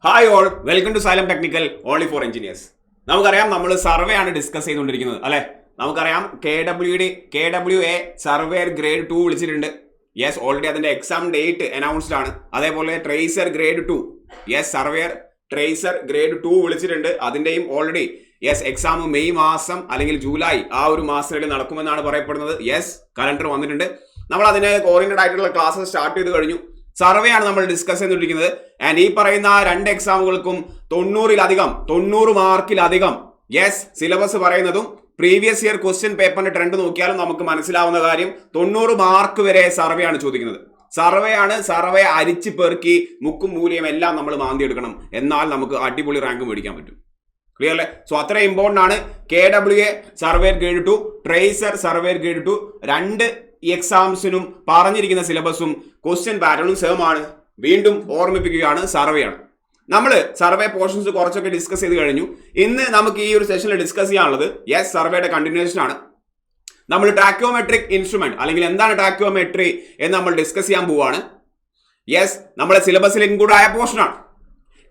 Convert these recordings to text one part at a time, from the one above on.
Hi all, welcome to Xylem technical only for engineers. നമുക്കറിയാം നമ്മൾ survey ആണ് discuss ചെയ്തുകൊണ്ടിരിക്കുന്നത് അല്ലെ. നമുക്കറിയാം KWA സർവേയർ ഗ്രേഡ് 2 വിളിച്ചിട്ടുണ്ട്. യെസ്, ഓൾറെഡി അതിന്റെ എക്സാം ഡേറ്റ് അനൗൺസ്ഡ് ആണ്. അതേപോലെ tracer grade 2, yes surveyor tracer grade 2 വിളിച്ചിട്ടുണ്ട്. അതിന്റെയും ഓൾറെഡി യെസ് എക്സാം മെയ് മാസം അല്ലെങ്കിൽ ജൂലൈ ആ ഒരു മാസത്തിൽ നടക്കുമെന്നാണ് പറയപ്പെടുന്നത്. യെസ്, കലണ്ടർ വന്നിട്ടുണ്ട്. നമ്മൾ അതിന് ഓറിയന്റഡ് ആയിട്ടുള്ള ക്ലാസ്സസ് സ്റ്റാർട്ട് ചെയ്ത് കഴിഞ്ഞു. സർവേ ആണ് നമ്മൾ ഡിസ്കസ് ചെയ്തുകൊണ്ടിരിക്കുന്നത്. ആൻഡ് ഈ പറയുന്ന രണ്ട് എക്സാമുകൾക്കും 90 മാർക്കിലധികം യെസ് സിലബസ് പറയുന്നതും പ്രീവിയസ് ഇയർ ക്വസ്റ്റ്യൻ പേപ്പറിന്റെ ട്രെൻഡ് നോക്കിയാലും നമുക്ക് മനസ്സിലാവുന്ന കാര്യം 90 മാർക്ക് വരെ സർവേ ആണ് ചോദിക്കുന്നത്. സർവേ അരിച്ചു പെറുക്കി മുക്കും മൂലയും എല്ലാം നമ്മൾ മാന്തി എടുക്കണം. എന്നാൽ നമുക്ക് അടിപൊളി റാങ്ക് മേടിക്കാൻ പറ്റും. ക്ലിയർ അല്ലേ? സോ അത്ര ഇമ്പോർട്ടന്റ് ആണ്. KWA surveyor grade 2, tracer surveyor grade 2 രണ്ട് എക്സാംസിനും പറഞ്ഞിരിക്കുന്ന സിലബസും ക്വസ്റ്റ്യൻ പാറ്റേണും സെയിം ആണ്. വീണ്ടും ഓർമ്മിപ്പിക്കുകയാണ്, സർവേയാണ്. നമ്മൾ സർവേ പോർഷൻസ് കുറച്ചൊക്കെ ഡിസ്കസ് ചെയ്ത് കഴിഞ്ഞു. ഇന്ന് നമുക്ക് ഈ ഒരു സെഷനിൽ ഡിസ്കസ് ചെയ്യാനുള്ളത് യെസ് സർവേയുടെ കണ്ടിന്യൂഷൻ ആണ്. നമ്മൾ ടാക്യോമെട്രിക് ഇൻസ്ട്രുമെന്റ് അല്ലെങ്കിൽ എന്താണ് ടാക്യോമെട്രി എന്ന് നമ്മൾ ഡിസ്കസ് ചെയ്യാൻ പോവുകയാണ്. യെസ്, നമ്മുടെ സിലബസിൽ ഇൻക്ലൂഡ് ആയ പോർഷനാണ്.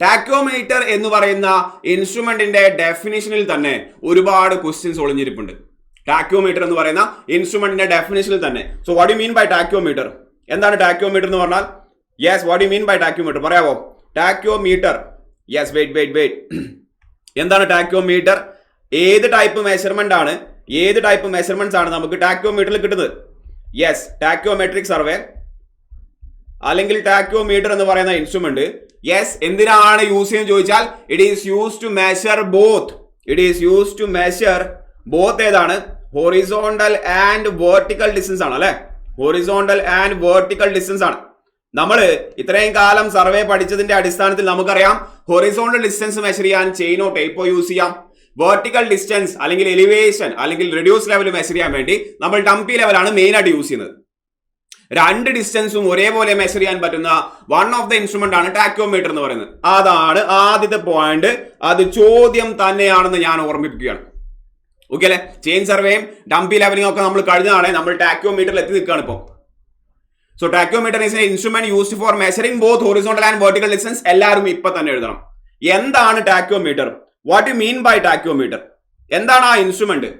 ടാക്യോമീറ്റർ എന്ന് പറയുന്ന ഇൻസ്ട്രുമെന്റിന്റെ ഡെഫിനിഷനിൽ തന്നെ ഒരുപാട് ക്വസ്റ്റ്യൻസ് ഒളിഞ്ഞിരിപ്പുണ്ട്. ടാക്യോമീറ്റർ എന്ന് പറയുന്ന ഇൻസ്ട്രുമെന്റിന്റെ ഡെഫിനിഷനിൽ തന്നെ. So what you mean by tacheometer? എന്താണ് ടാക്യോമീറ്റർ എന്ന് പറഞ്ഞാൽ? Yes, what you mean by tacheometer പറയാവോ? ടാക്യോമീറ്റർ, യെസ് വെയിറ്റ് എന്താണ് ടാക്യോമീറ്റർ? ഏത് ടൈപ്പ് മെഷർമെന്റ്സ് ആണ് നമുക്ക് ടാക്യോമീറ്ററിൽ കിട്ടുന്നത്? യെസ്, ടാക്യോമെട്രിക് സർവേ അല്ലെങ്കിൽ ടാക്യോമീറ്റർ എന്ന് പറയുന്ന ഇൻസ്ട്രുമെന്റ് യെസ് എന്തിനാണ് യൂസ് ചെയ്യുന്നത് ചോദിച്ചാൽ it is use to measure both ഏതാണ്? ഹൊറിസോണ്ടൽ ആൻഡ് വെർട്ടിക്കൽ ഡിസ്റ്റൻസ് ആണ് അല്ലെ. ഹൊറിസോണ്ടൽ ആൻഡ് വെർട്ടിക്കൽ ഡിസ്റ്റൻസ് ആണ്. നമ്മൾ ഇത്രയും കാലം സർവേ പഠിച്ചതിന്റെ അടിസ്ഥാനത്തിൽ നമുക്കറിയാം ഹൊറിസോണ്ടൽ ഡിസ്റ്റൻസ് മെഷർ ചെയ്യാൻ ചെയിനോ ടേപ്പോ യൂസ് ചെയ്യാം. വെർട്ടിക്കൽ ഡിസ്റ്റൻസ് അല്ലെങ്കിൽ എലിവേഷൻ അല്ലെങ്കിൽ റെഡ്യൂസ് ലെവൽ മെഷർ ചെയ്യാൻ വേണ്ടി നമ്മൾ ഡംപി ലെവലാണ് മെയിൻ ആയിട്ട് യൂസ് ചെയ്യുന്നത്. രണ്ട് ഡിസ്റ്റൻസും ഒരേപോലെ മെഷർ ചെയ്യാൻ പറ്റുന്ന വൺ ഓഫ് ദ ഇൻസ്ട്രുമെന്റ് ആണ് ടാക്യോമീറ്റർ എന്ന് പറയുന്നത്. അതാണ് ആദ്യത്തെ പോയിന്റ്. അത് ചോദ്യം തന്നെയാണെന്ന് ഞാൻ ഓർമ്മിപ്പിക്കുകയാണ്. ഓക്കെ അല്ലെ? ചെയിൻ സർവേയും ഡംപി ലെവലിംഗ് ഒക്കെ നമ്മൾ കഴിഞ്ഞതാണ്. നമ്മൾ ടാക്യോമീറ്ററിൽ എത്തി നിൽക്കുകയാണ് ഇപ്പോൾ. So tacheometer is an instrument used for measuring both horizontal and vertical distance. എല്ലാവരും ഇപ്പൊ തന്നെ എഴുതണം. എന്താണ് tacheometer? What you mean by tacheometer? എന്താണ് ആ instrument?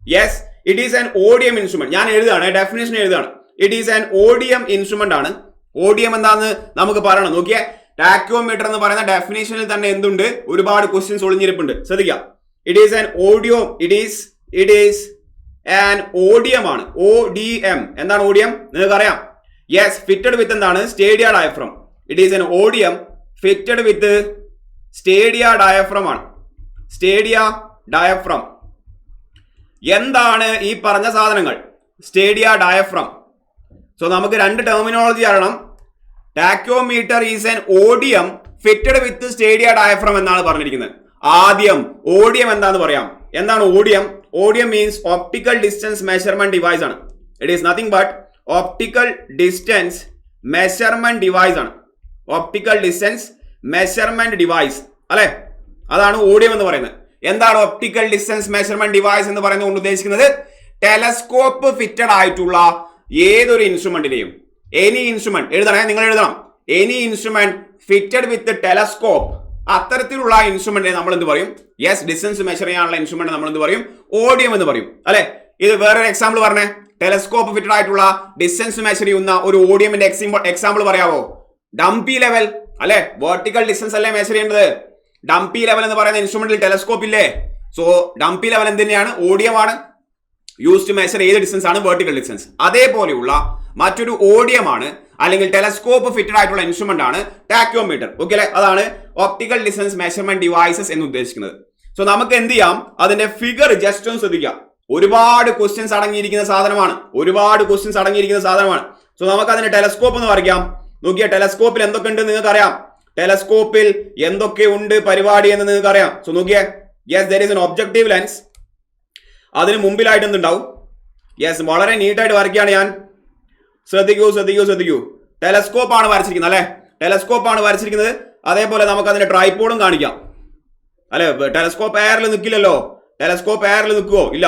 Yes, it is an ODM instrument. ഞാൻ എഴുതാണ്, ഡെഫിനേഷൻ എഴുതാണ്. It is an ODM instrument ആണ്. ഓഡിയം എന്താന്ന് നമുക്ക് പറയണം. നോക്കിയേ, ടാക്യോമീറ്റർ എന്ന് പറയുന്ന ഡെഫിനേഷനിൽ തന്നെ എന്തുണ്ട്? ഒരുപാട് ക്വസ്റ്റ്യൻസ് ഒളിഞ്ഞിരിപ്പുണ്ട്. ശ്രദ്ധിക്കാം. It is an audio. It is an odium ആണ്. ODM. എന്താണ് ഓഡിയം? നിങ്ങൾക്ക് അറിയാം. യെസ്, ഫിറ്റഡ് വിത്ത് എന്താണ്? Stadia diaphragm. It is an ODM fitted with stadia diaphragm ആണ്. Stadia diaphragm. എന്താണ് ഈ പറഞ്ഞ സാധനങ്ങൾ? സ്റ്റേഡിയ ഡയഫ്രം. സോ നമുക്ക് രണ്ട് ടെർമിനോളജി അറിയണം. Tacheometer is an ODM fitted with stadia diaphragm എന്നാണ് പറഞ്ഞിരിക്കുന്നത്. ആദ്യം ഓഡിയം എന്താന്ന് പറയാം. എന്താണ് ODM? ODM means optical distance measurement device ആണ്. It is nothing but optical distance measurement device ആണ്. ഓപ്റ്റിക്കൽ ഡിസ്റ്റൻസ് മെഷർമെന്റ് ഡിവൈസ് അല്ലെ, അതാണ് ഓഡിയം എന്ന് പറയുന്നത്. എന്താണ് ഓപ്റ്റിക്കൽ ഡിസ്റ്റൻസ് മെഷർമെന്റ് ഡിവൈസ് എന്ന് പറയുന്നത് കൊണ്ട് ഉദ്ദേശിക്കുന്നത്? ടെലസ്കോപ്പ് ഫിറ്റഡ് ആയിട്ടുള്ള ഏതൊരു ഇൻസ്ട്രുമെന്റിലെയും എനി ഇൻസ്ട്രുമെന്റ് എഴുതണേ, നിങ്ങൾ എഴുതണം. എനി ഇൻസ്ട്രുമെന്റ് ഫിറ്റഡ് വിത്ത് ടെലസ്കോപ്പ്, അത്തരത്തിലുള്ള ഇൻസ്ട്രുമെന്റിനെ നമ്മൾ എന്ത് പറയും? യെസ്, ഡിസ്റ്റൻസ് മെഷർ ചെയ്യാനുള്ള ഇൻസ്ട്രുമെന്റ് നമ്മൾ എന്ത് പറയും? ഓഡിയം എന്ന് പറയും അല്ലെ. ഇത് വേറൊരു എക്സാമ്പിൾ പറഞ്ഞേ. ടെലസ്കോപ്പ് ഫിറ്റഡ് ആയിട്ടുള്ള ഡിസ്റ്റൻസ് മെഷർ ചെയ്യുന്ന ഒരു ഓഡിയമിന്റെ എക്സാമ്പിൾ പറയാവോ? ഡംപി ലെവൽ അല്ലെ. വെർട്ടിക്കൽ ഡിസ്റ്റൻസ് അല്ലേ മെഷർ ചെയ്യേണ്ടത്. ഡംപി ലെവൽ എന്ന് പറയുന്ന ഇൻസ്ട്രുമെന്റിൽ ടെലസ്കോപ്പ് ഇല്ലേ? സോ ഡംപി ലെവൽ എന്ത് തന്നെയാണ്? ഓഡിയമാണ്. യൂസ് ടു മെഷർ ഏത് ഡിസ്റ്റൻസ് ആണ്? Vertical distance. അതേപോലെയുള്ള മറ്റൊരു ഓഡിയമാണ് അല്ലെങ്കിൽ ടെലസ്കോപ്പ് ഫിറ്റഡ് ആയിട്ടുള്ള ഇൻസ്ട്രുമെന്റ് ആണ് ടാക്യോമീറ്റർ. ഓക്കെ അല്ലെ? അതാണ് ഓപ്റ്റിക്കൽ ഡിസ്റ്റൻസ് മെഷർമെന്റ് ഡിവൈസസ് എന്ന് ഉദ്ദേശിക്കുന്നത്. സോ നമുക്ക് എന്ത് ചെയ്യാം? അതിന്റെ ഫിഗർ ജസ്റ്റ് ഒന്ന് ശ്രദ്ധിക്കാം. ഒരുപാട് ക്വസ്റ്റ്യൻസ് അടങ്ങിയിരിക്കുന്ന സാധനമാണ്. സോ നമുക്ക് അതിന്റെ ടെലസ്കോപ്പ് എന്ന് പറയാം. നോക്കിയാൽ ടെലസ്കോപ്പിൽ എന്തൊക്കെ ഉണ്ട് നിങ്ങൾക്ക് അറിയാം. ടെലസ്കോപ്പിൽ എന്തൊക്കെ ഉണ്ട് പരിപാടി എന്ന് നിങ്ങൾക്ക് അറിയാം. സോ നോക്കിയേ, yes there is N objective lens. അതിന് മുമ്പിലായിട്ട് എന്തുണ്ടാവും? യെസ്, വളരെ നീറ്റായിട്ട് വരയ്ക്കുകയാണ് ഞാൻ. ശ്രദ്ധിക്കൂ. ടെലസ്കോപ്പ് ആണ് വരച്ചിരിക്കുന്നത് അല്ലെ. ടെലസ്കോപ്പ് ആണ് വരച്ചിരിക്കുന്നത്. അതേപോലെ നമുക്ക് അതിന്റെ ട്രൈപോഡും കാണിക്കാം അല്ലെ. ടെലസ്കോപ്പ് എയറിൽ നിൽക്കില്ലല്ലോ. ടെലസ്കോപ്പ് എയറിൽ നിൽക്കുവോ? ഇല്ല.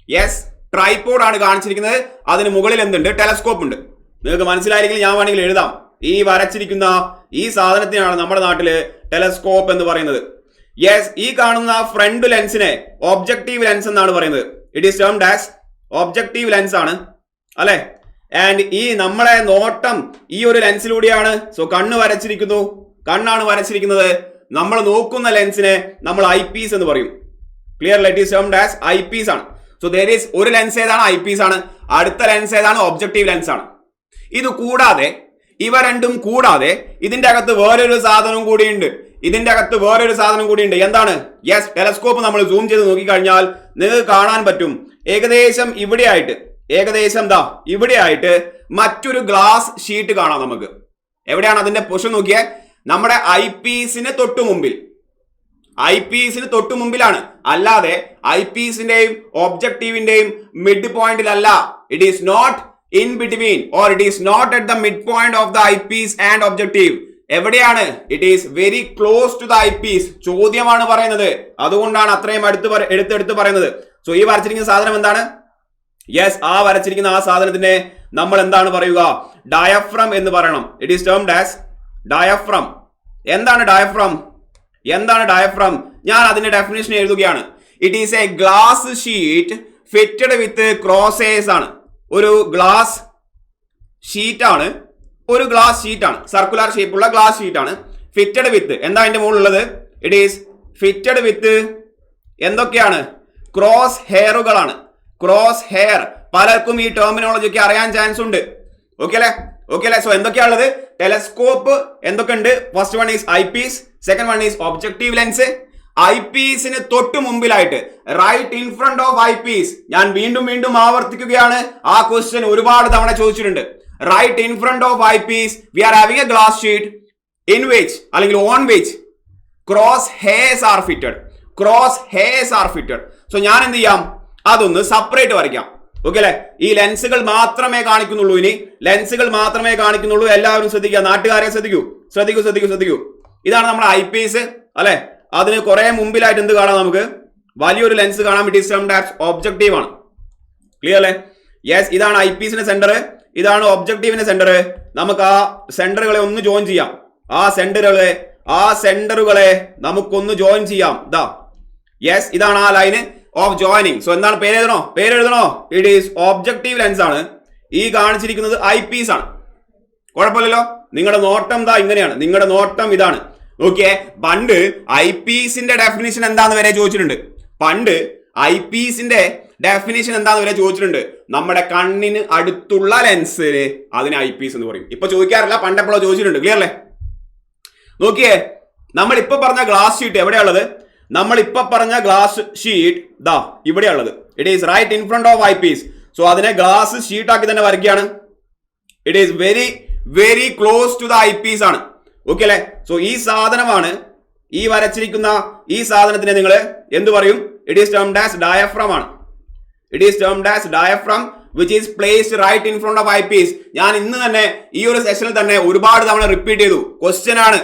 യെസ്, ട്രൈപോഡ് ആണ് കാണിച്ചിരിക്കുന്നത്. അതിന് മുകളിൽ എന്തുണ്ട്? ടെലസ്കോപ്പ് ഉണ്ട്. നിങ്ങൾക്ക് മനസ്സിലായില്ലെങ്കിൽ ഞാൻ വേണമെങ്കിൽ എഴുതാം. ഈ വരച്ചിരിക്കുന്ന ഈ സാധനത്തിനാണ് നമ്മുടെ നാട്ടില് ടെലസ്കോപ്പ് എന്ന് പറയുന്നത്. യെസ്, ഈ കാണുന്ന ഫ്രണ്ട് ലെൻസിനെ ഒബ്ജക്റ്റീവ് ലെൻസ് എന്നാണ് പറയുന്നത്. It is termed as objective lens ആണ് അല്ലെ. ആൻഡ് ഈ നമ്മളെ നോട്ടം ഈ ഒരു ലെൻസിലൂടെയാണ്. സോ കണ്ണ് വരച്ചിരിക്കുന്നു, കണ്ണാണ് വരച്ചിരിക്കുന്നത്. നമ്മൾ നോക്കുന്ന ലെൻസിനെ നമ്മൾ ഐ പീസ് എന്ന് പറയും. Clear? It is termed as I Ps ആണ്. സോ ദർ ഈസ് ഒരു ലെൻസ് ഏതാണ്? ഐ പീസ് ആണ്. അടുത്ത ലെൻസ് ഏതാണ്? ഒബ്ജക്റ്റീവ് ലെൻസ് ആണ്. ഇത് കൂടാതെ, ഇവ രണ്ടും കൂടാതെ ഇതിന്റെ അകത്ത് വേറൊരു സാധനം കൂടിയുണ്ട്. എന്താണ്? യെസ്, ടെലസ്കോപ്പ് നമ്മൾ സൂം ചെയ്ത് നോക്കിക്കഴിഞ്ഞാൽ നിങ്ങൾക്ക് കാണാൻ പറ്റും. ഏകദേശം ഇവിടെയായിട്ട് മറ്റൊരു ഗ്ലാസ് ഷീറ്റ് കാണാം നമുക്ക്. എവിടെയാണ് അതിന്റെ പൊസിഷൻ നോക്കിയേ? നമ്മുടെ ഐ പീസിന് തൊട്ടു മുമ്പിലാണ്. അല്ലാതെ ഐ പീസിന്റെയും ഒബ്ജക്റ്റീവിന്റെയും മിഡ് പോയിന്റിലല്ല. It is not in between or it is not at the mid point of the eye piece and objective. എവിടെയാണ്? It is very close to the eye piece. ചോദ്യമാണ് പറയുന്നത്, അതുകൊണ്ടാണ് അത്രയും എടുത്തെടുത്ത് പറയുന്നത്. സോ ഈ വരച്ചിരിക്കുന്ന സാധനം എന്താണ്? യെസ്, ആ വരച്ചിരിക്കുന്ന ആ സാധനത്തിനെ നമ്മൾ എന്താണ് പറയുക? ഡയഫ്രം എന്ന് പറയണം. It is termed as diaphragm. എന്താണ് ഡയഫ്രം? ഞാൻ അതിന്റെ ഡെഫിനിഷൻ എഴുതുകയാണ്. It is a glass sheet fitted with crosshairs ആണ്. ഒരു ഗ്ലാസ് ഷീറ്റ് ആണ്, സർക്കുലർ ഷേപ്പുള്ള ഗ്ലാസ് ഷീറ്റ് ആണ്. ഫിറ്റഡ് വിത്ത് എന്താ അതിന്റെ മുകളിലുള്ളത്? ഇറ്റ് ഈസ് ഫിറ്റഡ് വിത്ത് എന്തൊക്കെയാണ്? ക്രോസ് ഹെയറുകളാണ്. ക്രോസ് ഹെയർ പലർക്കും ഈ ടെർമിനോളജി ഒക്കെ അറിയാൻ ചാൻസ് ഉണ്ട്. ഓക്കെ അല്ലേ? സോ എന്തൊക്കെയാണുള്ളത്? ടെലസ്കോപ്പ് എന്തൊക്കെയുണ്ട്? First one is eye piece, second one is objective lens. Eye പീസിന് തൊട്ട് മുമ്പിലായിട്ട്, right in front of I piece. ഞാൻ വീണ്ടും ആവർത്തിക്കുകയാണ്, ആ ക്വസ്റ്റ്യൻ ഒരുപാട് തവണ ചോദിച്ചിട്ടുണ്ട്. Right in front of I piece we are having a glass sheet in which അല്ലെങ്കിൽ on which cross hairs are fitted. So ഞാൻ എന്ത് ചെയ്യാം? അതൊന്ന് സെപ്പറേറ്റ് വരയ്ക്കാം. ഓക്കെ അല്ലെ? ഈ ലെൻസുകൾ മാത്രമേ കാണിക്കുന്നുള്ളൂ. എല്ലാവരും ശ്രദ്ധിക്കുക, നാട്ടുകാരെ ശ്രദ്ധിക്കൂ. ഇതാണ് നമ്മുടെ ഐ പീസ് അല്ലെ. അതിന് കുറെ മുമ്പിലായിട്ട് എന്ത് കാണാം? നമുക്ക് വലിയൊരു ലെൻസ് കാണാം. It is termed as objective ആണ്. ക്ലിയർ അല്ലേ? യെസ്, ഇതാണ് ഐ പീസിന്റെ സെന്റർ, ഇതാണ് ഒബ്ജക്റ്റീവിന്റെ സെന്റർ. നമുക്ക് ആ സെന്ററുകളെ ഒന്ന് ജോയിൻ ചെയ്യാം. ആ സെന്ററുകളെ നമുക്കൊന്ന് ജോയിൻ ചെയ്യാം. യെസ്, ഇതാണ് ആ ലൈന് ഓഫ് ജോയിനിങ്. സോ എന്താണ്? പേരെഴുതണോ? ഇറ്റ് ഈസ് ഒബ്ജക്റ്റീവ് ലെൻസ് ആണ്. ഈ കാണിച്ചിരിക്കുന്നത് ഐ പീസ് ആണ്. കുഴപ്പമില്ലല്ലോ. നിങ്ങളുടെ നോട്ടം ഇങ്ങനെയാണ്. നിങ്ങളുടെ നോട്ടം ഇതാണ്. ഓക്കെ, പണ്ട് ഐ പീസിന്റെ ഡെഫിനിഷൻ എന്താന്ന് വരെ ചോദിച്ചിട്ടുണ്ട്. നമ്മുടെ കണ്ണിന് അടുത്തുള്ള ലെൻസിന് അതിന് ഐ പീസ് എന്ന് പറയും. ഇപ്പൊ ചോദിക്കാറില്ല, പണ്ടെപ്പോഴോ ചോദിച്ചിട്ടുണ്ട്. ക്ലിയർ അല്ലേ? നോക്കിയേ, നമ്മളിപ്പോ പറഞ്ഞ ഗ്ലാസ് ഷീറ്റ് എവിടെയുള്ളത്? ഇവിടെയുള്ളത്. It is right in front of I piece. So അതിനെ ഗ്ലാസ് ഷീറ്റ് ആക്കി തന്നെ വരയ്ക്കുകയാണ്. It is very very close to the eye piece ആണ്. ഓക്കെ അല്ലെ? സോ ഈ സാധനമാണ്, ഈ വരച്ചിരിക്കുന്ന ഈ സാധനത്തിനെ നിങ്ങൾ എന്ത് പറയും? It is termed as diaphragm ആണ്. which is placed right in front of eyepiece. ഞാൻ ഇന്ന് തന്നെ ഈ ഒരു സെഷനിൽ തന്നെ ഒരുപാട് തവണ റിപ്പീറ്റ് ചെയ്തു. ക്വസ്റ്റ്യൻ ആണ്,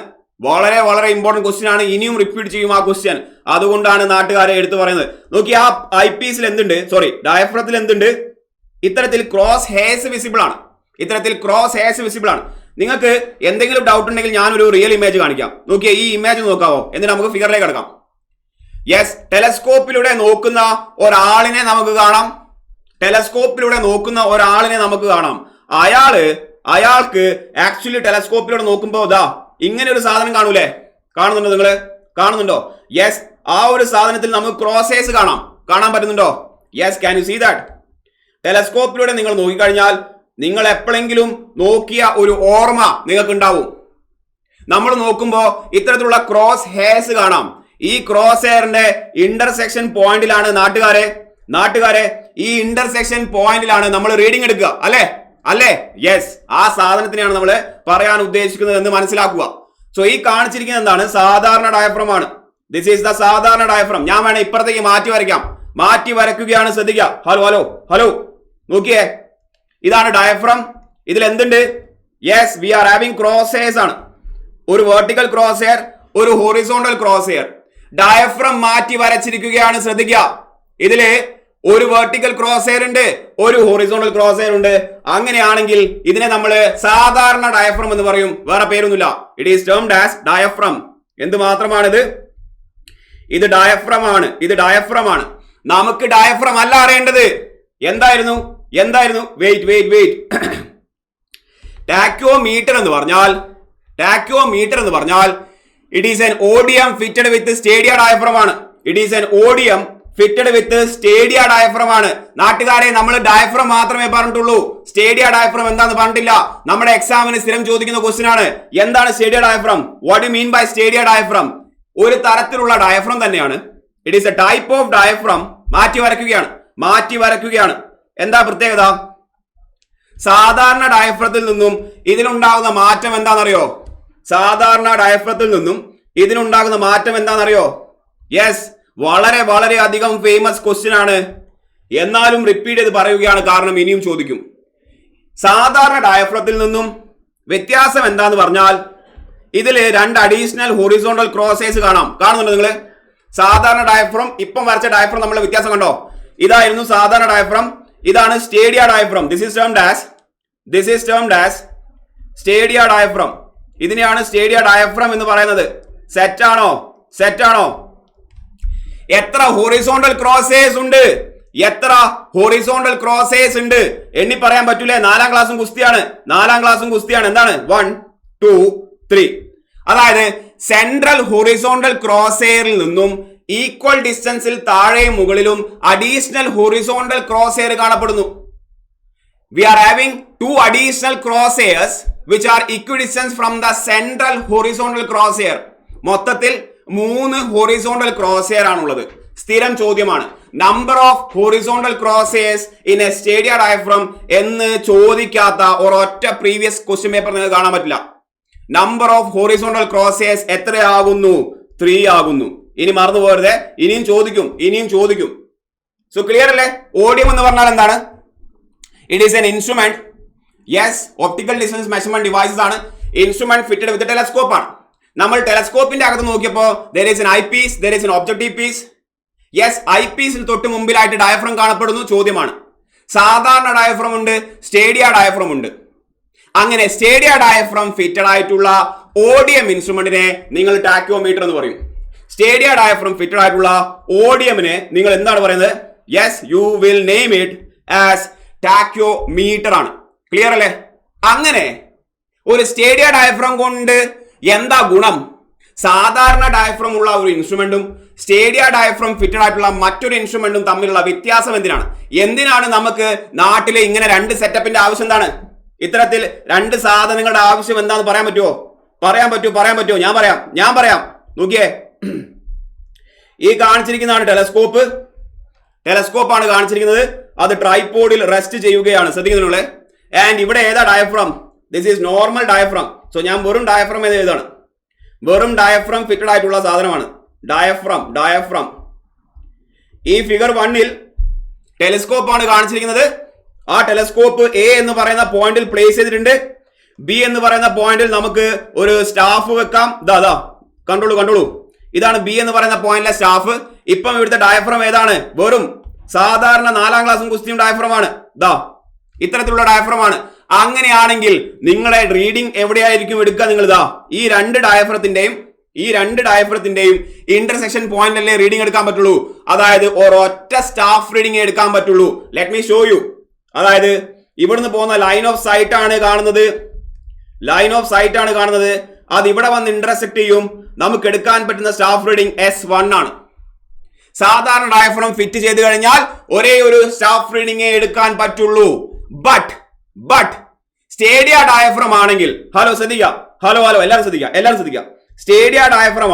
വളരെ വളരെ ഇമ്പോർട്ടന്റ് ക്വസ്റ്റ്യൻ ആണ്. ഇനിയും റിപ്പീറ്റ് ചെയ്യും ആ ക്വസ്റ്റ്യൻ. അതുകൊണ്ടാണ് നാട്ടുകാരെ എടുത്തു പറയുന്നത്. നോക്കി, ആ ഐ പീസിൽ എന്തുണ്ട്? ഡയഫ്രത്തിൽ എന്തുണ്ട്? ഇത്തരത്തിൽ ക്രോസ് ഹെയർസ് വിസിബിൾ ആണ്. നിങ്ങൾക്ക് എന്തെങ്കിലും ഡൗട്ട് ഉണ്ടെങ്കിൽ ഞാനൊരു റിയൽ ഇമേജ് കാണിക്കാം. നോക്കിയേ, ഈ ഇമേജ് നോക്കാവോ? എന്നിട്ട് നമുക്ക് ഫിഗറിലേക്ക് കിടക്കാം. യെസ്, ടെലസ്കോപ്പിലൂടെ നോക്കുന്ന ഒരാളിനെ നമുക്ക് കാണാം. അയാൾക്ക് ആക്ച്വലി ടെലസ്കോപ്പിലൂടെ നോക്കുമ്പോ ഇങ്ങനെ ഒരു സാധനം കാണൂലേ? കാണുന്നുണ്ടോ? നിങ്ങൾ കാണുന്നുണ്ടോ? യെസ്, ആ ഒരു സാധനത്തിൽ നമുക്ക് ക്രോസേഴ്സ് കാണാൻ പറ്റുന്നുണ്ടോ? Yes, can you see that? ടെലസ്കോപ്പിലൂടെ നിങ്ങൾ നോക്കിക്കഴിഞ്ഞാൽ നിങ്ങൾ എപ്പോഴെങ്കിലും നോക്കിയ ഒരു ഓർമ്മ നിങ്ങൾക്ക് ഉണ്ടാവും. നമ്മൾ നോക്കുമ്പോ ഇത്തരത്തിലുള്ള ക്രോസ് ഹെയർസ് കാണാം. ഈ ക്രോസ് ഹെയറിന്റെ ഇന്റർസെക്ഷൻ പോയിന്റിലാണ് നാട്ടുകാരെ ഈ ഇന്റർസെക്ഷൻ പോയിന്റിലാണ് നമ്മൾ റീഡിംഗ് എടുക്കുക. അല്ലേ? യെസ്, ആ സാധനത്തിനെയാണ് നമ്മൾ പറയാൻ ഉദ്ദേശിക്കുന്നത് എന്ന് മനസ്സിലാക്കുക. സോ ഈ കാണിച്ചിരിക്കുന്നത് എന്താണ്? സാധാരണ ഡയഫ്രം ആണ്. ദിസ് ഈസ് ദ സാധാരണ ഡയഫ്രം. ഞാൻ വേണേ ഇപ്പുറത്തേക്ക് മാറ്റി വരയ്ക്കുകയാണ്. ശ്രദ്ധിക്കുക. ഹലോ നോക്കിയേ, ഇതാണ് ഡയഫ്രം. ഇതിൽ എന്തുണ്ട്? Yes, we are having cross hairs ആണ്. ഒരു വെർട്ടിക്കൽ ക്രോസ് ഹെയർ, ഒരു ഹൊറിസോണ്ടൽ ക്രോസ് ഹെയർ. ഡയഫ്രം മാറ്റി വരച്ചിരിക്കുകയാണ്. ശ്രദ്ധിക്കുക, ഇതില് ഒരു വെർട്ടിക്കൽ ക്രോസ് എയർ ഉണ്ട്, ഒരു ഹൊറിസോണ്ടൽ ക്രോസ് എയർ ഉണ്ട്. അങ്ങനെയാണെങ്കിൽ ഇതിനെ നമ്മൾ സാധാരണ ഡയഫ്രം എന്ന് പറയും, വേറെ പേരൊന്നുമില്ല. It is termed as diaphragm. എന്ത് മാത്രമാണിത്? ഇത് ഡയഫ്രം ആണ്. ഇത് ഡയഫ്രം ആണ്. നമുക്ക് ഡയഫ്രം അല്ല അറിയേണ്ടത്. എന്തായിരുന്നു? വെയിറ്റ് ടാക്യോമീറ്റർ എന്ന് പറഞ്ഞാൽ it is an ODM fitted with stadia diaphragm ആണ്. It is an ODM fitted with stadia diaphragm ആണ്. നാട്ടുകാരെ, നമ്മൾ ഡയഫ്രം മാത്രമേ പറഞ്ഞിട്ടുള്ളൂ, സ്റ്റേഡിയ ഡയഫ്രം എന്താന്ന് പറഞ്ഞിട്ടില്ല. നമ്മുടെ എക്സാമിന് സ്ഥിരം ചോദിക്കുന്ന ക്വസ്റ്റ്യൻ ആണ്, എന്താണ് stadia diaphragm? What you mean by stadia diaphragm? ഒരു തരത്തിലുള്ള ഡയഫ്രം തന്നെയാണ്. It is a type of diaphragm. മാറ്റി വരയ്ക്കുകയാണ്. എന്താ പ്രത്യേകത? സാധാരണ ഡയഫ്രത്തിൽ നിന്നും ഇതിനുണ്ടാകുന്ന മാറ്റം എന്താണെന്നറിയോ? യെസ്, വളരെ അധികം ഫേമസ് ക്വസ്റ്റ്യൻ ആണ്. എന്നാലും റിപ്പീറ്റ് ചെയ്ത് പറയുകയാണ്, കാരണം ഇനിയും ചോദിക്കും. സാധാരണ ഡയഫ്രത്തിൽ നിന്നും വ്യത്യാസം എന്താന്ന് പറഞ്ഞാൽ ഇതിൽ 2 അഡീഷണൽ ഹൊറിസോണ്ടൽ ക്രോസേഴ്സ് കാണുന്നുണ്ടോ നിങ്ങൾ? സാധാരണ ഡയഫ്രം, ഇപ്പം വരച്ച ഡയഫ്രം നമ്മൾ വ്യത്യാസം കണ്ടോ? ഇതായിരുന്നു സാധാരണ ഡയഫ്രം, ഇതാണ് stadia diaphragm. This is termed as stadia diaphragm. ഇതിനെയാണ് സ്റ്റേഡിയ ഡയഫ്രം എന്ന് പറയുന്നത്. സെറ്റാണോ? എത്ര ഹൊറിസോണ്ടൽ ക്രോസേഴ്സ് ഉണ്ട്? എണ്ണി പറയാൻ പറ്റൂലേ? 4ാം ക്ലാസ്സും ഗുസ്തിയാണ്. എന്താണ്? 1 2 3. അതായത് സെൻട്രൽ ഹൊറിസോണ്ടൽ ക്രോസെയറിൽ നിന്നും ഈക്വൽ ഡിസ്റ്റൻസിൽ താഴെയും മുകളിലും അഡീഷണൽ ഹൊറിസോണ്ടൽ ക്രോസെയർ കാണപ്പെടുന്നു. We are having 2 additional crosshairs which are equidistant from the central horizontal crosshair. മൊത്തത്തിൽ 3 ഹൊറിസോണ്ടൽ ക്രോസ്ഹെയർ ആണുള്ളത്. സ്ഥിരം ചോദ്യമാണ്, number of horizontal crosshairs in a stadia diaphragm എന്ന് ചോദിക്കാത്ത ഒരൊറ്റ പ്രീവിയസ് ക്വസ്റ്റ്യൻ പേപ്പർ നിങ്ങൾക്ക് കാണാൻ പറ്റില്ല. നമ്പർ ഓഫ് ഹൊറിസോണ്ടൽ ക്രോസ്ഹെയർസ് എത്രയാകുന്നു? 3 ആകുന്നു. ഇനി മറന്നു പോകരുത്, ഇനിയും ചോദിക്കും. സോ ക്ലിയർ അല്ലേ? ഓഡിയം എന്ന് പറഞ്ഞാൽ എന്താണ്? It is an instrument. Yes, optical distance measurement devices ആണ്. ഇൻസ്ട്രുമെന്റ് ഫിറ്റഡ് വിത്ത് ടെലസ്കോപ്പ് ആണ്. നമ്മൾ ടെലസ്കോപ്പിന്റെ അകത്ത് നോക്കിയപ്പോൾ there is an eyepiece, there is an objective piece. Yes, ഐപീസിന് തൊട്ട് മുമ്പിലായിട്ട് ഡയഫ്രം കാണപ്പെടുന്നു. ചോദ്യമാണ്, സാധാരണ ഡയഫ്രം ഉണ്ട്, സ്റ്റേഡിയ ഡയഫ്രം ഉണ്ട്. അങ്ങനെ സ്റ്റേഡിയ ഡയഫ്രം ഫിറ്റഡ് ആയിട്ടുള്ള ഓഡിയം ഇൻസ്ട്രുമെന്റിനെ നിങ്ങൾ ടാക്യോമീറ്റർ എന്ന് പറയും. സ്റ്റേഡിയ ഡയഫ്രം ഫിറ്റഡ് ആയിട്ടുള്ള ഓഡിയമിനെ നിങ്ങൾ എന്താണ് പറയുന്നത്? Yes, you will name it as tacheometer ആണ്. ക്ലിയർ അല്ലേ? അങ്ങനെ ഒരു സ്റ്റേഡിയ ഡയഫ്രം കൊണ്ട് എന്താ ഗുണം? സാധാരണ ഡയഫ്രം ഉള്ള ഒരു ഇൻസ്ട്രുമെന്റും സ്റ്റേഡിയ ഡയഫ്രം ഫിറ്റഡ് ആയിട്ടുള്ള മറ്റൊരു ഇൻസ്ട്രുമെന്റും തമ്മിലുള്ള വ്യത്യാസം എന്തിനാണ് നമുക്ക് നാട്ടിലെ ഇങ്ങനെ 2 സെറ്റപ്പിന്റെ ആവശ്യം? എന്താണ് ഇത്തരത്തിൽ 2 സാധനങ്ങളുടെ ആവശ്യം? എന്താന്ന് പറയാൻ പറ്റുമോ? ഞാൻ പറയാം. നോക്കിയേ, ഈ കാണിച്ചിരിക്കുന്നതാണ് ടെലസ്കോപ്പ് ആണ് കാണിച്ചിരിക്കുന്നത്. അത് ട്രൈപോഡിൽ റെസ്റ്റ് ചെയ്യുകയാണ്, ശ്രദ്ധിക്കുന്നുള്ളേ. ആൻഡ് ഇവിടെ ഏതാ diaphragm? This is normal diaphragm. So ഞാൻ വെറും ഡയഫ്രം എന്ന് എഴുതാണ്. വെറും ഡയഫ്രം ഫിറ്റഡ് ആയിട്ടുള്ള സാധനമാണ് ഡയഫ്രം. ഈ ഫിഗർ 1ൽ ടെലിസ്കോപ്പ് ആണ് കാണിച്ചിരിക്കുന്നത്. ആ ടെലിസ്കോപ്പ് എ എന്ന് പറയുന്ന പോയിന്റിൽ പ്ലേസ് ചെയ്തിട്ടുണ്ട്. ബി എന്ന് പറയുന്ന പോയിന്റിൽ നമുക്ക് ഒരു സ്റ്റാഫ് വെക്കാം. കണ്ടോളൂ. ഇതാണ് ബി എന്ന് പറയുന്ന പോയിന്റിലെ സ്റ്റാഫ്. ഇപ്പം ഇവിടുത്തെ ഡയഫ്രം ഏതാണ്? വെറും സാധാരണ 4ാം ക്ലാസ്സും ഗുസ്തിയും ഡയഫ്രം ആണ്. ഇത്തരത്തിലുള്ള ഡയഫ്രം ആണ്. അങ്ങനെയാണെങ്കിൽ നിങ്ങളെ റീഡിംഗ് എവിടെയായിരിക്കും എടുക്കുക? നിങ്ങൾ ഈ രണ്ട് ഡയഫ്രത്തിന്റെയും ഇന്റർസെക്ഷൻ പോയിന്റിലല്ലേ റീഡിംഗ് എടുക്കാൻ പറ്റുള്ളൂ. അതായത് ഒരൊറ്റ സ്റ്റാഫ് റീഡിംഗ് എടുക്കാൻ പറ്റുള്ളൂ. Let me show you. അതായത് ഇവിടുന്ന് പോകുന്ന ലൈൻ ഓഫ് സൈറ്റ് ആണ് കാണുന്നത്. അത് ഇവിടെ വന്ന് ഇന്റർസെക്ട് ചെയ്യും. നമുക്ക് എടുക്കാൻ പറ്റുന്ന സ്റ്റാഫ് റീഡിംഗ് S1 ആണ്. സാധാരണ ഡയഫ്രം ഫിറ്റ് ചെയ്ത് കഴിഞ്ഞാൽ ഒരേ ഒരു സ്റ്റാഫ് റീഡിംഗേ എടുക്കാൻ പറ്റുള്ളൂ. ബട്ട് സ്റ്റേഡിയ ഡയഫ്രം ആണെങ്കിൽ, ഹലോ എല്ലാവരും ശ്രദ്ധിക്കുക. സ്റ്റേഡിയ ഡയഫ്രം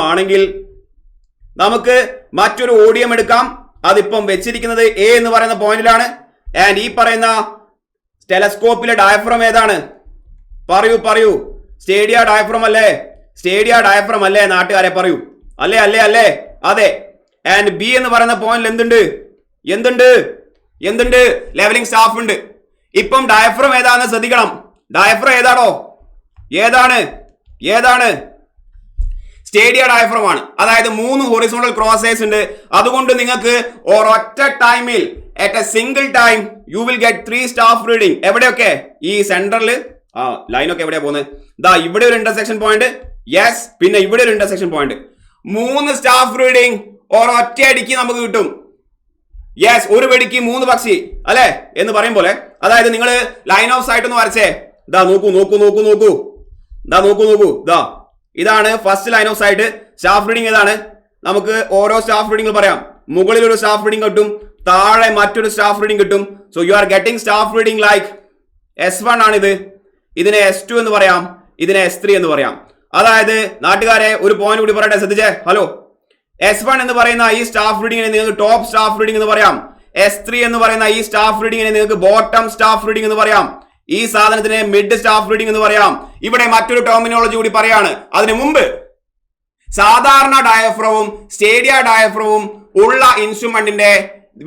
ആണെങ്കിൽ നമുക്ക് മറ്റൊരു ഓഡിയം എടുക്കാം. അതിപ്പം വെച്ചിരിക്കുന്നത് എ എന്ന് പറയുന്ന പോയിന്റിലാണ്. ആൻഡ് ഈ പറയുന്ന ടെലസ്കോപ്പിലെ ഡയഫ്രം ഏതാണ്? പറയൂ. സ്റ്റേഡിയ ഡയഫ്രം അല്ലേ നാട്ടുകാരെ? പറയൂ. അല്ലേ? അതെ. ആൻഡ് ബി എന്ന് പറയുന്ന പോയിന്റിൽ എന്തുണ്ട്? ലെവലിംഗ് സ്റ്റാഫ് ഉണ്ട്. ഇപ്പം ഡയഫ്രം ഏതാണെന്ന് ശ്രദ്ധിക്കണം. ഡയഫ്രം ഏതാണ്? സ്റ്റേഡിയ ഡയഫ്രം ആണ്. അതായത് 3 ഹൊറിസോണ്ടൽ ക്രോസേഴ്സ് ഉണ്ട്. അതുകൊണ്ട് നിങ്ങൾക്ക് ഒരൊറ്റ ടൈമിൽ at A single time you will get 3 staff reading. എവിടെയൊക്കെ? ഈ സെന്ററിൽ ലൈനൊക്കെ എവിടെയാ പോകുന്നത്? ദാ ഇവിടെ ഒരു ഇന്റർസെക്ഷൻ പോയിന്റ്, യെസ്, പിന്നെ ഇവിടെ ഒരു ഇന്റർസെക്ഷൻ പോയിന്റ്. 3 സ്റ്റാഫ് റീഡിംഗ് ഒരൊറ്റ അടിക്ക് നമുക്ക് കിട്ടും. യെസ്, ഒരു വെടിക്ക് 3 പക്ഷി അല്ലെ എന്ന് പറയും പോലെ. അതായത് നിങ്ങൾ ലൈൻ ഓഫ് സൈറ്റ് ഒന്ന് വരച്ചേ. ദാ നോക്കൂ നോക്കൂ നോക്കൂ നോക്കൂ, ദാ നോക്കൂ നോക്കൂ, ദാ ഇതാണ് first line of sight. Staff reading ഇതാണ്. നമുക്ക് ഓരോ സ്റ്റാഫ് റീഡിംഗ് പറയാം. മുകളിൽ ഒരു സ്റ്റാഫ് റീഡിംഗ് കിട്ടും, താഴെ മറ്റൊരു സ്റ്റാഫ് റീഡിംഗ് കിട്ടും. So you are getting staff reading like S1 ആണിത്, ഇതിനെ S2 എന്ന് പറയാം, ഇതിനെ S3 എന്ന് പറയാം. അതായത് നാട്ടുകാരെ ഒരു പോയിന്റ് കൂടി പറയട്ടെ, ശ്രദ്ധിച്ചേ. ഹലോ, S1 എന്ന് പറയുന്ന ഈ സ്റ്റാഫ് റീഡിങ്ങിനെ നിങ്ങൾക്ക് ടോപ്പ് സ്റ്റാഫ് റീഡിംഗ് എന്ന് പറയാം. S3 എന്ന് പറയുന്ന ഈ സ്റ്റാഫ് റീഡിങ്ങിനെ നിങ്ങൾക്ക് ബോട്ടം സ്റ്റാഫ് റീഡിംഗ് എന്ന് പറയാം. ഈ സാധനത്തിനെ മിഡ് സ്റ്റാഫ് റീഡിംഗ് എന്ന് പറയാം. ഇവിടെ മറ്റൊരു ടെർമിനോളജി കൂടി പറയാണ്. അതിനു മുമ്പ് സാധാരണ ഡയഫ്രവും സ്റ്റേഡിയ ഡയഫ്രവും ഉള്ള ഇൻസ്ട്രുമെന്റിന്റെ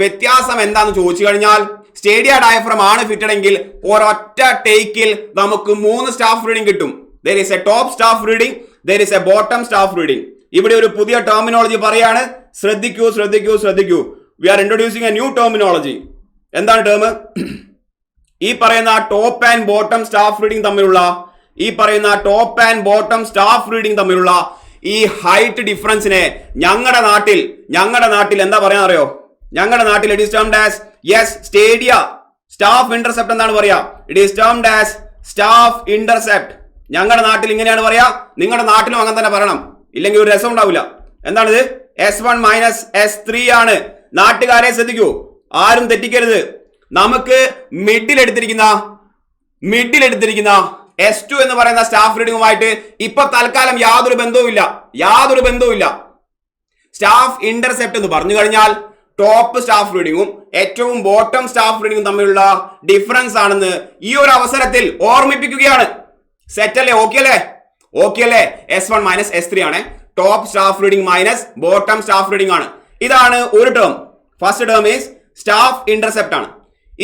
വ്യത്യാസം എന്താന്ന് ചോദിച്ചു കഴിഞ്ഞാൽ, സ്റ്റേഡിയ ഡയഫ്രം ആണ് ഫിറ്റഡ് എങ്കിൽ ഒരൊറ്റ ടേക്കിൽ നമുക്ക് 3 സ്റ്റാഫ് റീഡിംഗ് കിട്ടും. there is a top staff reading, there is a bottom staff reading. ഇവിടെ ഒരു പുതിയ ടെർമിനോളജി പറയാണ്. ശ്രദ്ധിക്കൂ ശ്രദ്ധിക്കൂ ശ്രദ്ധിക്കൂ. We are introducing a new terminology. എന്താണ് ടേം? ഈ പറയുന്ന top and bottom staff reading തമ്മിലുള്ള ഈ ഹൈറ്റ് ഡിഫറൻസിനെ ഞങ്ങളുടെ നാട്ടിൽ എന്താ പറയാൻ അറിയോ? ഞങ്ങളുടെ നാട്ടിൽ it is termed as stadia staff intercept എന്നാണ് പറയാ. It is termed as staff intercept. ഞങ്ങളുടെ നാട്ടിൽ ഇങ്ങനെയാണ് പറയാ. നിങ്ങളുടെ നാട്ടിലും അങ്ങനെ തന്നെ പറയണം, ഇല്ലെങ്കിൽ ഒരു രസം ഉണ്ടാവില്ല. എന്താണിത്? S1 മൈനസ് S3 ആണ്. നാട്ടുകാരെ ശ്രദ്ധിക്കൂ, ആരും തെറ്റിക്കരുത്. നമുക്ക് മിഡിൽ എടുത്തിരിക്കുന്ന S2 എന്ന് പറയുന്ന സ്റ്റാഫ് റീഡിംഗുമായിട്ട് ഇപ്പൊ തൽക്കാലം യാതൊരു ബന്ധവുമില്ല. സ്റ്റാഫ് ഇന്റർസെപ്റ്റ് എന്ന് പറഞ്ഞു കഴിഞ്ഞാൽ ടോപ്പ് സ്റ്റാഫ് റീഡിംഗും ഏറ്റവും ബോട്ടം സ്റ്റാഫ് റീഡിംഗും തമ്മിലുള്ള ഡിഫറൻസ് ആണെന്ന് ഈ ഒരു അവസരത്തിൽ ഓർമ്മിപ്പിക്കുകയാണ്. സെറ്റ് അല്ലേ? ഓക്കെ അല്ലേ? S1 മൈനസ് S3 ആണ്. Top staff reading minus bottom staff reading ആണ്. ഇതാണ് ഒരു term. First term is staff intercept ആണ്.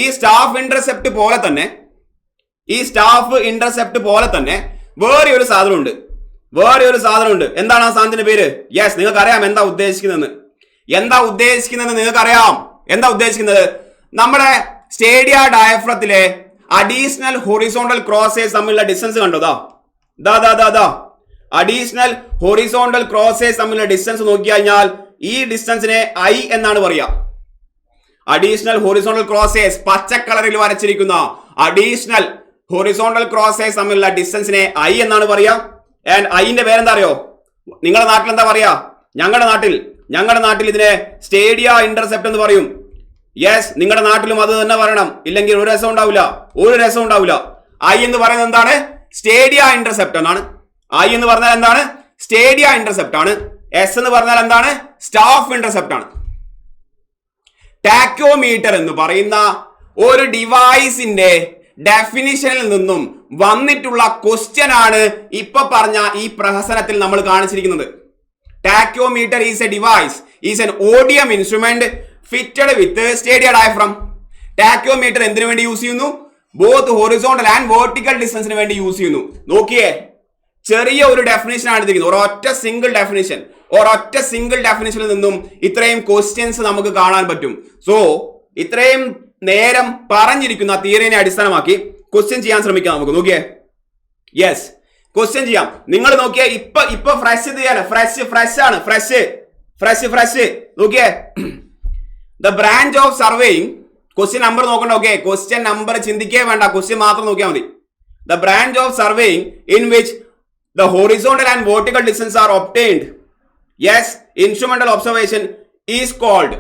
ഈ സ്റ്റാഫ് ഇന്റർസെപ്റ്റ് പോലെ തന്നെ വേറെ ഒരു സാധനമുണ്ട്. എന്താണ് ആ സാധനത്തിന്റെ പേര്? യെസ്, നിങ്ങൾക്ക് അറിയാം എന്താ ഉദ്ദേശിക്കുന്നതെന്ന് നിങ്ങൾക്ക് അറിയാം. എന്താ ഉദ്ദേശിക്കുന്നത്? നമ്മുടെ സ്റ്റേഡിയ ഡയഫ്രത്തിലെ അഡീഷണൽ ഹൊറിസോണ്ടൽ ക്രോസേഴ്സ് തമ്മിലുള്ള ഡിസ്റ്റൻസ് കണ്ടോ? ദാ അഡീഷണൽ ഹൊറിസോണ്ടൽ ക്രോസേഴ്സ് തമ്മിലുള്ള ഡിസ്റ്റൻസ് നോക്കി കഴിഞ്ഞാൽ ഈ ഡിസ്റ്റൻസിനെ I എന്നാണ് പറയാ. അഡീഷണൽ ഹൊറിസോണ്ടൽ ക്രോസേഴ്സ് പച്ച കളറിൽ വരച്ചിരിക്കുന്ന അഡീഷണൽ ഹൊറിസോണ്ടൽ ക്രോസേഴ്സ് തമ്മിലുള്ള ഡിസ്റ്റൻസിനെ I എന്നാണ് പറയാ. ആൻഡ് ഐന്റെ പേരെന്താ അറിയോ? നിങ്ങളുടെ നാട്ടിൽ എന്താ പറയാ? ഞങ്ങളുടെ നാട്ടിൽ ഇതിനെ സ്റ്റേഡിയ ഇന്റർസെപ്റ്റ് എന്ന് പറയും. യെസ്, നിങ്ങളുടെ നാട്ടിലും അത് തന്നെ പറയണം, ഇല്ലെങ്കിൽ ഒരു രസം ഉണ്ടാവില്ല. I എന്ന് പറയുന്നത് എന്താണ്? സ്റ്റേഡിയ ഇന്റർസെപ്റ്റ് എന്നാണ്. I എന്ന് പറഞ്ഞാൽ എന്താണ്? സ്റ്റേഡിയ ഇന്റർസെപ്റ്റ് ആണ്. S എന്ന് പറഞ്ഞാൽ എന്താണ്? സ്റ്റാഫ് ഇന്റർസെപ്റ്റ് ആണ്. ടാക്കോമീറ്റർ എന്ന് പറയുന്ന ഒരു ഡിവൈസിന്റെ ഡെഫിനിഷനിൽ നിന്നും വന്നിട്ടുള്ള ക്വസ്റ്റ്യൻ ആണ് ഇപ്പൊ പറഞ്ഞ ഈ പ്രഹസനത്തിൽ നമ്മൾ കാണിച്ചിരിക്കുന്നത്. Tachometer is a device, is an ODM instrument fitted with stadia diaphragm. Tachometer എന്തിനു വേണ്ടി യൂസ് ചെയ്യുന്നു? ബോത്ത് ഹൊറിസോണ്ടൽ ആൻഡ് വെർട്ടിക്കൽ ഡിസ്റ്റൻസിന് വേണ്ടി യൂസ് ചെയ്യുന്നു. നോക്കിയേ, ചെറിയ ഒരു ഡെഫിനേഷൻ ആണ് എടുത്തിരിക്കുന്നത്. ഒരൊറ്റ സിംഗിൾ ഡെഫിനേഷനിൽ നിന്നും ഇത്രയും ക്വസ്റ്റ്യൻസ് നമുക്ക് കാണാൻ പറ്റും. സോ ഇത്രയും നേരം പറഞ്ഞിരിക്കുന്ന തിയറിനെ അടിസ്ഥാനമാക്കി ക്വസ്റ്റ്യൻ ചെയ്യാൻ ശ്രമിക്കാം. നമുക്ക് നോക്കിയേ, യെസ്, ക്വസ്റ്റ്യൻ ചെയ്യാം. നിങ്ങൾ നോക്കിയേ, ഇപ്പൊ ഫ്രഷ് നോക്കിയേ. The branch of surveying, question number നോക്കണ്ട. ഓക്കെ, ക്വസ്റ്റ്യൻ നമ്പർ ചിന്തിക്കേ വേണ്ട, ക്വസ്റ്റ്യൻ മാത്രം നോക്കിയാൽ മതി. The branch of surveying in which the horizontal and vertical distance are obtained. Yes, instrumental observation is called.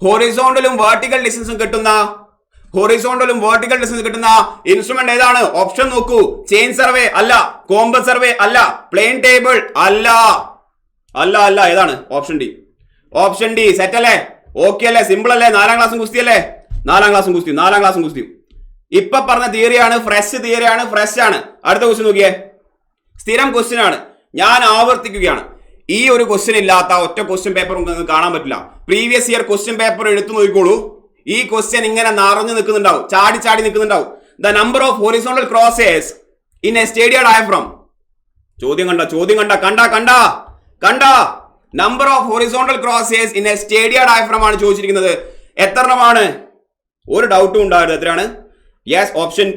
ഹൊറിസോണ്ടലും വെർട്ടിക്കൽ ഡിസ്റ്റൻസും കിട്ടുന്ന ഇൻസ്ട്രുമെന്റ് ഏതാണ്? ഓപ്ഷൻ നോക്കൂ. ചെയിൻ സർവേ അല്ല, കോമ്പസ് സർവേ അല്ല, പ്ലെയിൻ ടേബിൾ അല്ല. ഏതാണ്? Option D. സെറ്റ് അല്ലേ? ഓക്കെ അല്ലേ? സിമ്പിൾ അല്ലേ? 4ാം ക്ലാസ്സും കുസ്തി അല്ലേ? 4ാം ക്ലാസ്സും കുസ്തിയും ഇപ്പൊ പറഞ്ഞ തിയറിയാണ്, ഫ്രഷ് ആണ്. അടുത്ത ക്വസ്റ്റ്യൻ നോക്കിയേ, സ്ഥിരം ക്വസ്റ്റ്യൻ ആണ്. ഞാൻ ആവർത്തിക്കുകയാണ്, ഈ ഒരു ക്വസ്റ്റ്യൻ ഇല്ലാത്ത ഒറ്റ ക്വസ്റ്റ്യൻ പേപ്പർ നിങ്ങൾക്ക് കാണാൻ പറ്റില്ല. പ്രീവിയസ് ഇയർ ക്വസ്റ്റ്യൻ പേപ്പർ എടുത്തു നോക്കിക്കോളൂ. ഈ ക്വസ്റ്റ്യൻ ഇങ്ങനെ നിറഞ്ഞു നിൽക്കുന്നുണ്ടാവും, ചാടി നിൽക്കുന്നുണ്ടാവും. The number of horizontal crosshairs in a stadia diaphragm. ചോദ്യം കണ്ട number of horizontal crosshairs in a stadia diaphragm ആണ് ചോദിച്ചിരിക്കുന്നത്. എത്ര എണ്ണമാണ്? ഒരു ഡൗട്ടും ഉണ്ടായിരുന്നു. എത്രയാണ്? യെസ്, ഓപ്ഷൻ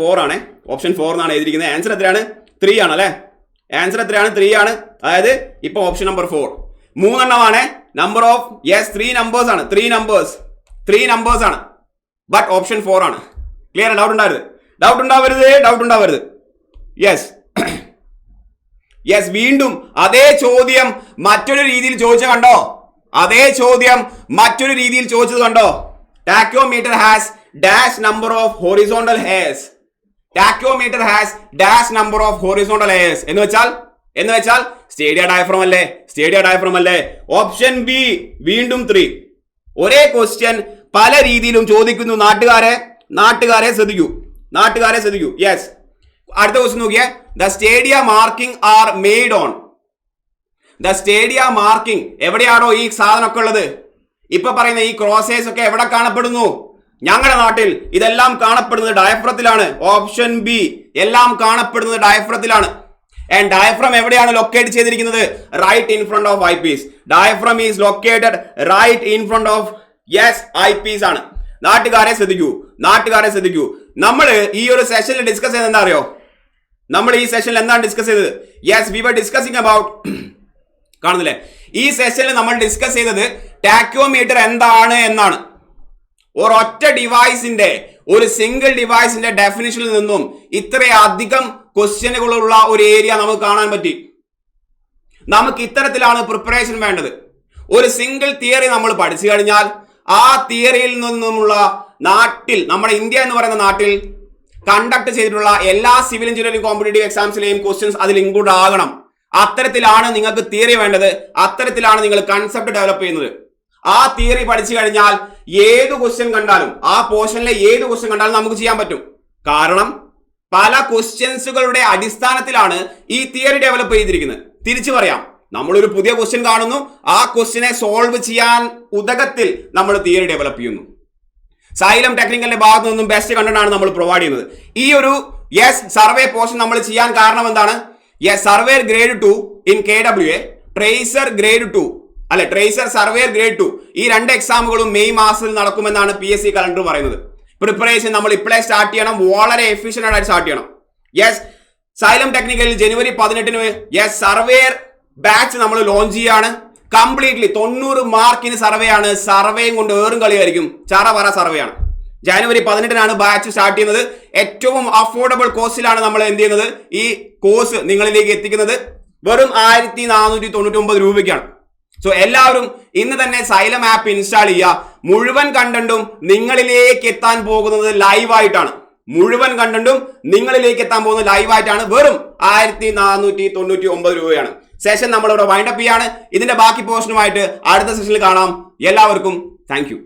4 ആണ്. ഓപ്ഷൻ 4 എന്നാണ് എഴുതിയിരിക്കുന്നത്. ആൻസർ എത്രയാണ്? 3 ആണ് അല്ലെ? ആൻസർ എത്രയാണ്? 3 ആണ്. അതായത് ഇപ്പൊ ഓപ്ഷൻ നമ്പർ 4 3 എണ്ണമാണ്. നമ്പർ ഓഫ് യെസ് 3 നമ്പേഴ്സ് ആണ്. 3 നമ്പേഴ്സ് ആണ്. ബട്ട് ഓപ്ഷൻ 4 ആണ്. ക്ലിയർ? ഡൗട്ട് ഉണ്ടാവരുത്. യെസ് വീണ്ടും അതേ ചോദ്യം മറ്റൊരു രീതിയിൽ ചോദിച്ചത് കണ്ടോ? Tachometer has dash number of horizontal hairs. എന്ന് വെച്ചാൽ സ്റ്റേഡിയ ഡയഫ്രം അല്ലേ? ഓപ്ഷൻ ബി വീണ്ടും 3. ഒരേ ക്വസ്റ്റ്യൻ പല രീതിയിലും ചോദിക്കുന്നു. നാട്ടുകാരെ ശ്രദ്ധിക്കൂ. യെസ്, അടുത്ത ക്വസ്റ്റ്യൻ നോക്കിയേ. The stadia marking are made on. The stadia marking എവിടെയാണോ ഈ സാധനമൊക്കെ ഉള്ളത്? ഇപ്പൊ പറയുന്ന ഈ ക്രോസേഴ്സ് ഒക്കെ എവിടെ കാണപ്പെടുന്നു? ഞങ്ങളുടെ നാട്ടിൽ ഇതെല്ലാം കാണപ്പെടുന്നത് ഡയഫ്രത്തിലാണ്. ഓപ്ഷൻ ബി, എല്ലാം കാണപ്പെടുന്നത് ഡയഫ്രത്തിലാണ്. ആൻഡ് ഡയഫ്രം എവിടെയാണ് ലൊക്കേറ്റ് ചെയ്തിരിക്കുന്നത്? Right in front of I Ps. Diaphragm is located right in front of I Ps ആണ്. നാട്ടുകാരെ ശ്രദ്ധിക്കൂ. നമ്മൾ ഈ ഒരു സെഷനിൽ ഡിസ്കസ് ചെയ്തത് എന്താ അറിയോ? Yes, we were discussing about കാണുന്നില്ലേ? ഈ സെഷനിൽ നമ്മൾ ഡിസ്കസ് ചെയ്തത് ടാക്കോമീറ്റർ എന്താണ് എന്നാണ്. ഒരു സിംഗിൾ ഡിവൈസിന്റെ ഡെഫിനിഷനിൽ നിന്നും ഇത്രയധികം ക്വസ്റ്റ്യനുകളുള്ള ഒരു ഏരിയ നമുക്ക് കാണാൻ പറ്റി. നമുക്ക് ഇത്തരത്തിലാണ് പ്രിപ്പറേഷൻ വേണ്ടത്. ഒരു സിംഗിൾ തിയറി നമ്മൾ പഠിച്ചു കഴിഞ്ഞാൽ ആ തിയറിയിൽ നിന്നുമുള്ള നമ്മുടെ ഇന്ത്യ എന്ന് പറയുന്ന നാട്ടിൽ കണ്ടക്ട് ചെയ്തിട്ടുള്ള എല്ലാ സിവിൽ എഞ്ചിനീയറിംഗ് കോമ്പറ്റേറ്റീവ് എക്സാംസിലെയും ക്വസ്റ്റ്യൻസ് അതിൽ ഇൻക്ലൂഡ് ആകണം. അത്തരത്തിലാണ് നിങ്ങൾക്ക് തിയറി വേണ്ടത്. അത്തരത്തിലാണ് നിങ്ങൾ കൺസെപ്റ്റ് ഡെവലപ്പ് ചെയ്യുന്നത്. ആ തിയറി പഠിച്ചു കഴിഞ്ഞാൽ ഏത് ക്വസ്റ്റ്യൻ കണ്ടാലും, ആ പോർഷനിലെ ഏത് ക്വസ്റ്റ്യൻ കണ്ടാലും നമുക്ക് ചെയ്യാൻ പറ്റും. കാരണം പല ക്വസ്റ്റ്യൻസുകളുടെ അടിസ്ഥാനത്തിലാണ് ഈ തിയറി ഡെവലപ്പ് ചെയ്തിരിക്കുന്നത്. തിരിച്ചു പറയാം, നമ്മളൊരു പുതിയ ക്വസ്റ്റ്യൻ കാണുന്നു, ആ ക്വസ്റ്റ്യനെ സോൾവ് ചെയ്യാൻ ഉതകത്തിൽ നമ്മൾ തിയറി ഡെവലപ്പ് ചെയ്യുന്നു. സൈലം ടെക്നിക്കലിന്റെ ഭാഗത്തു നിന്നും ബെസ്റ്റ് കണ്ടന്റ് ആണ് നമ്മൾ പ്രൊവൈഡ് ചെയ്യുന്നത്. ഈ ഒരു സർവേ പോർഷൻ നമ്മൾ ചെയ്യാൻ കാരണം എന്താണ്? Surveyor grade 2 in KWA, tracer grade 2 അല്ലെ, ട്രേസർ സർവേർ ഗ്രേഡ് 2 ഈ 2 എക്സാമുകളും മെയ് മാസത്തിൽ നടക്കുമെന്നാണ് PSC കലണ്ടർ പറയുന്നത്. പ്രിപ്പറേഷൻ നമ്മൾ ഇപ്പോഴേ സ്റ്റാർട്ട് ചെയ്യണം. വളരെ എഫിഷ്യന്റ് ആയിട്ട് സ്റ്റാർട്ട് ചെയ്യണം. സൈലം ടെക്നിക്കലിൽ ജനുവരി 18 സർവേർ ബാച്ച് നമ്മൾ ലോഞ്ച് ചെയ്യാണ്. കംപ്ലീറ്റ്ലി 90 മാർക്കിന് സർവേ ആണ്. സർവേയും കൊണ്ട് ഏറും കളിയായിരിക്കും. ചറവറ സർവേ ആണ്. ജനുവരി 18 ബാച്ച് സ്റ്റാർട്ട് ചെയ്യുന്നത്. ഏറ്റവും അഫോർഡബിൾ കോസ്റ്റിലാണ് നമ്മൾ എന്ത് ചെയ്യുന്നത്, ഈ കോഴ്സ് നിങ്ങളിലേക്ക് എത്തിക്കുന്നത്. വെറും 1499 രൂപയ്ക്കാണ്. സോ എല്ലാവരും ഇന്ന് തന്നെ സൈലം ആപ്പ് ഇൻസ്റ്റാൾ ചെയ്യുക. മുഴുവൻ കണ്ടന്റും നിങ്ങളിലേക്ക് എത്താൻ പോകുന്നത് ലൈവായിട്ടാണ്. വെറും 1499 രൂപയാണ്. സെഷൻ നമ്മളിവിടെ വൈൻഡപ്പ് ചെയ്യാണ്. ഇതിന്റെ ബാക്കി പോർഷനുമായിട്ട് അടുത്ത സെഷനിൽ കാണാം. എല്ലാവർക്കും താങ്ക് യു.